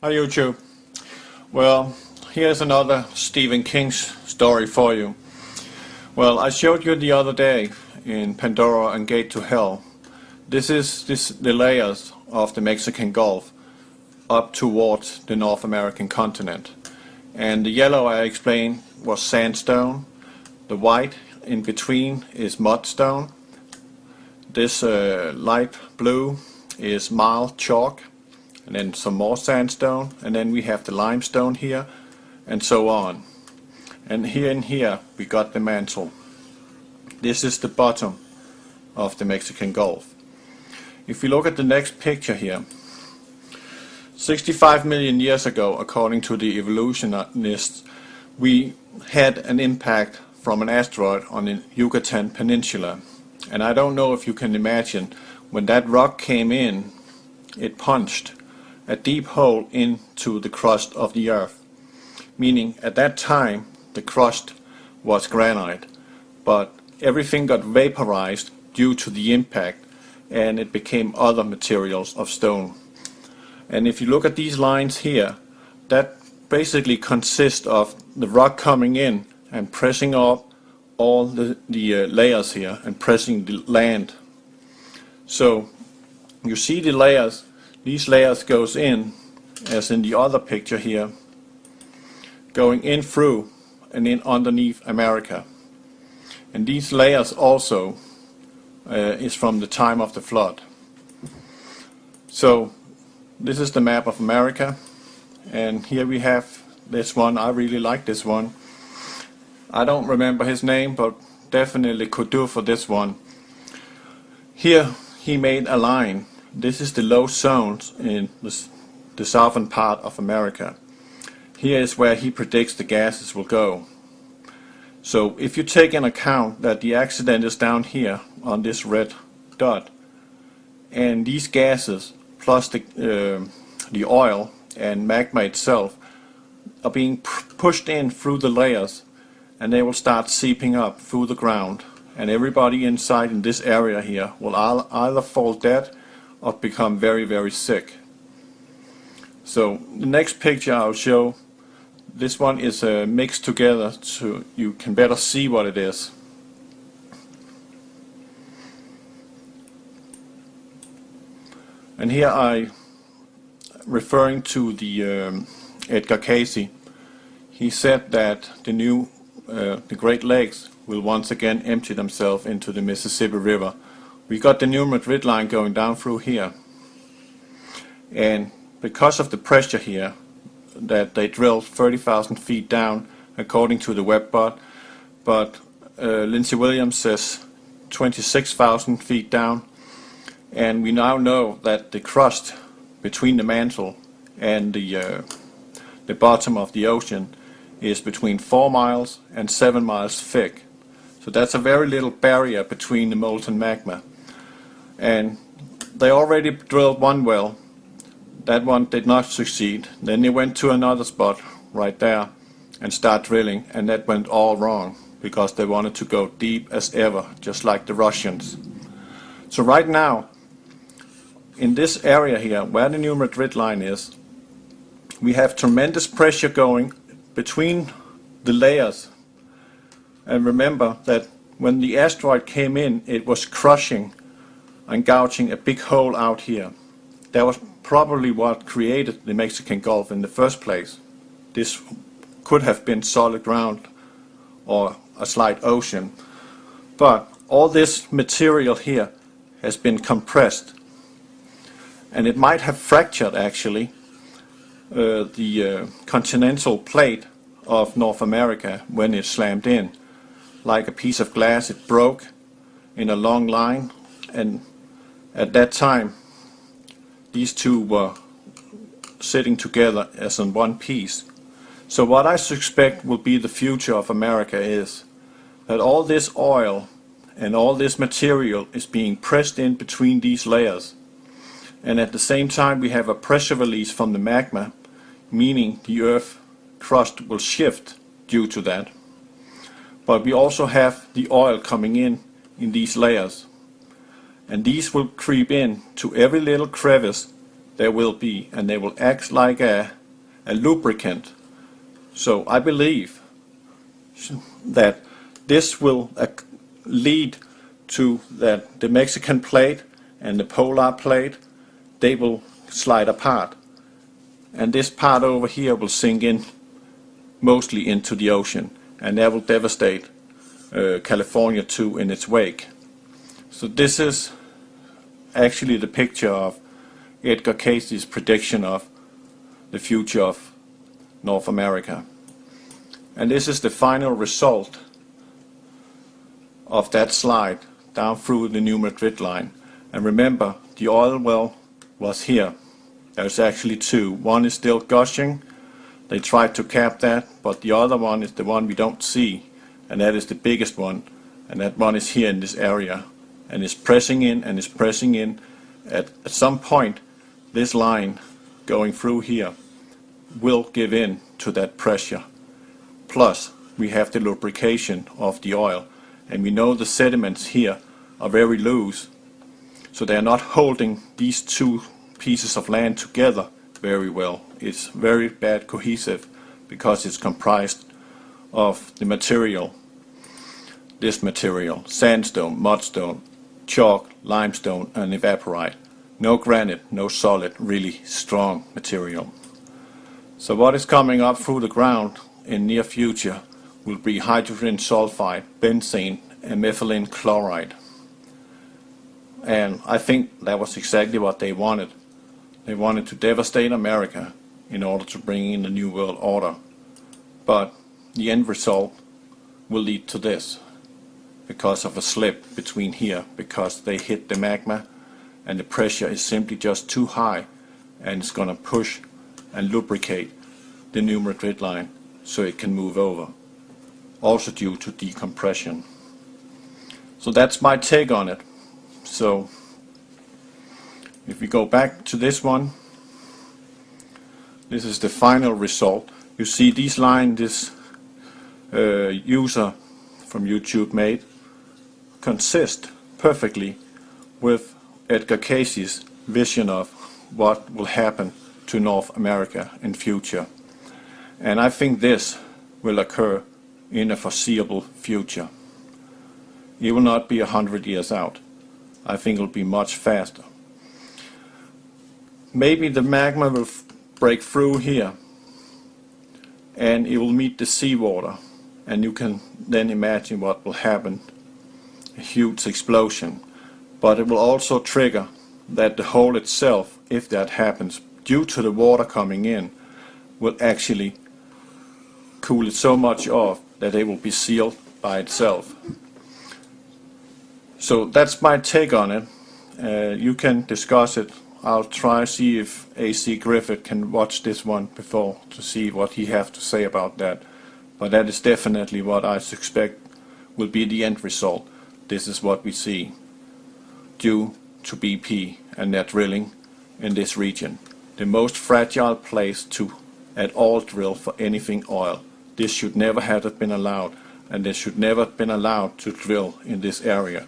Hi YouTube. Well, here's another Stephen King's story for you. Well, I showed you the other day in Pandora and Gate to Hell. This is the layers of the Mexican Gulf up towards the North American continent. And the yellow I explained was sandstone. The white in between is mudstone. This light blue is mild chalk. And then some more sandstone, and then we have the limestone here, and so on. And here and here we got the mantle. This is the bottom of the Mexican Gulf. If we look at the next picture here, 65 million years ago, according to the evolutionists, we had an impact from an asteroid on the Yucatan Peninsula. And I don't know if you can imagine, when that rock came in, it punched a deep hole into the crust of the earth, meaning at that time the crust was granite, but everything got vaporized due to the impact and it became other materials of stone. And if you look at these lines here, that basically consists of the rock coming in and pressing up all the layers here and pressing the land. So you see the layers. These layers goes in, as in the other picture here, going in through and in underneath America. And these layers also is from the time of the flood. So this is the map of America, and here we have this one. I really like this one. I don't remember his name, but definitely could do for this one. Here he made a line. This is the low zones in the southern part of America. Here is where he predicts the gases will go. So if you take in account that the accident is down here on this red dot, and these gases plus the oil and magma itself are being pushed in through the layers, and they will start seeping up through the ground, and everybody inside in this area here will either fall dead or become very, very sick. So the next picture I'll show, this one is mixed together so you can better see what it is. And here I referring to the Edgar Cayce. He said that the Great Lakes will once again empty themselves into the Mississippi River. We got the New Madrid line going down through here, and because of the pressure here that they drilled 30,000 feet down according to the Webbot, but Lindsey Williams says 26,000 feet down, and we now know that the crust between the mantle and the bottom of the ocean is between 4 miles and 7 miles thick. So that's a very little barrier between the molten magma. And they already drilled one well. That one did not succeed. Then they went to another spot right there and start drilling, and that went all wrong because they wanted to go deep as ever, just like the Russians. So right now, in this area here, where the New Madrid line is, we have tremendous pressure going between the layers. And remember that when the asteroid came in, it was crushing and gouging a big hole out here. That was probably what created the Mexican Gulf in the first place. This could have been solid ground or a slight ocean. But all this material here has been compressed. And it might have fractured actually the continental plate of North America when it slammed in. Like a piece of glass, it broke in a long line, and at that time these two were sitting together as in one piece. So what I suspect will be the future of America is that all this oil and all this material is being pressed in between these layers, and at the same time we have a pressure release from the magma, meaning the earth crust will shift due to that. But we also have the oil coming in these layers, and these will creep in to every little crevice there will be, and they will act like a lubricant. So I believe that this will lead to that the Mexican plate and the polar plate, they will slide apart, and this part over here will sink in mostly into the ocean, and that will devastate California too in its wake. So this is actually the picture of Edgar Cayce's prediction of the future of North America. And this is the final result of that slide down through the New Madrid line. And remember, the oil well was here. There's actually two. One is still gushing. They tried to cap that, but the other one is the one we don't see, and that is the biggest one, and that one is here in this area, and is pressing in and is pressing in. At some point, this line going through here will give in to that pressure. Plus, we have the lubrication of the oil, and we know the sediments here are very loose, so they are not holding these two pieces of land together very well. It's very bad cohesive because it's comprised of the material, this material, sandstone, mudstone, chalk, limestone and evaporite. No granite, no solid, really strong material. So what is coming up through the ground in near future will be hydrogen sulfide, benzene and methylene chloride. And I think that was exactly what they wanted. They wanted to devastate America in order to bring in a new world order. But the end result will lead to this, because of a slip between here, because they hit the magma and the pressure is simply just too high, and it's going to push and lubricate the New Madrid line so it can move over, also due to decompression. So that's my take on it. So if we go back to this one, this is the final result. You see these lines this user from YouTube made consist perfectly with Edgar Cayce's vision of what will happen to North America in future. And I think this will occur in a foreseeable future. It will not be 100 years out. I think it will be much faster. Maybe the magma will break through here and it will meet the seawater, and you can then imagine what will happen. A huge explosion. But it will also trigger that the hole itself, if that happens, due to the water coming in, will actually cool it so much off that it will be sealed by itself. So that's my take on it. You can discuss it. I'll try see if A.C. Griffith can watch this one before to see what he has to say about that. But that is definitely what I suspect will be the end result. This is what we see due to BP and their drilling in this region. The most fragile place to at all drill for anything oil. This should never have been allowed, and they should never have been allowed to drill in this area.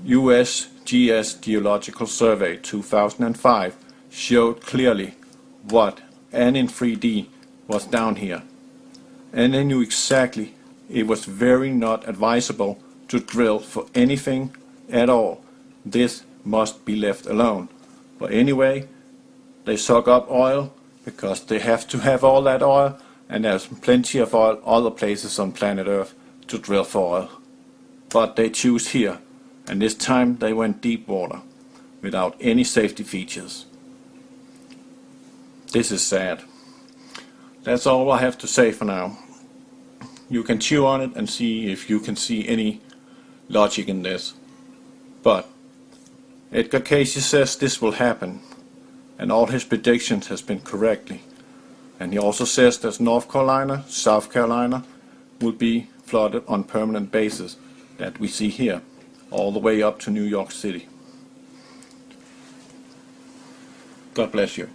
USGS Geological Survey 2005 showed clearly what, and in 3D, was down here. And they knew exactly it was very not advisable to drill for anything at all. This must be left alone. But anyway, they suck up oil because they have to have all that oil, and there's plenty of oil other places on planet Earth to drill for oil. But they choose here, and this time they went deep water without any safety features. This is sad. That's all I have to say for now. You can chew on it and see if you can see any logic in this. But Edgar Cayce says this will happen, and all his predictions has been correctly. And he also says that North Carolina, South Carolina will be flooded on permanent basis that we see here, all the way up to New York City. God bless you.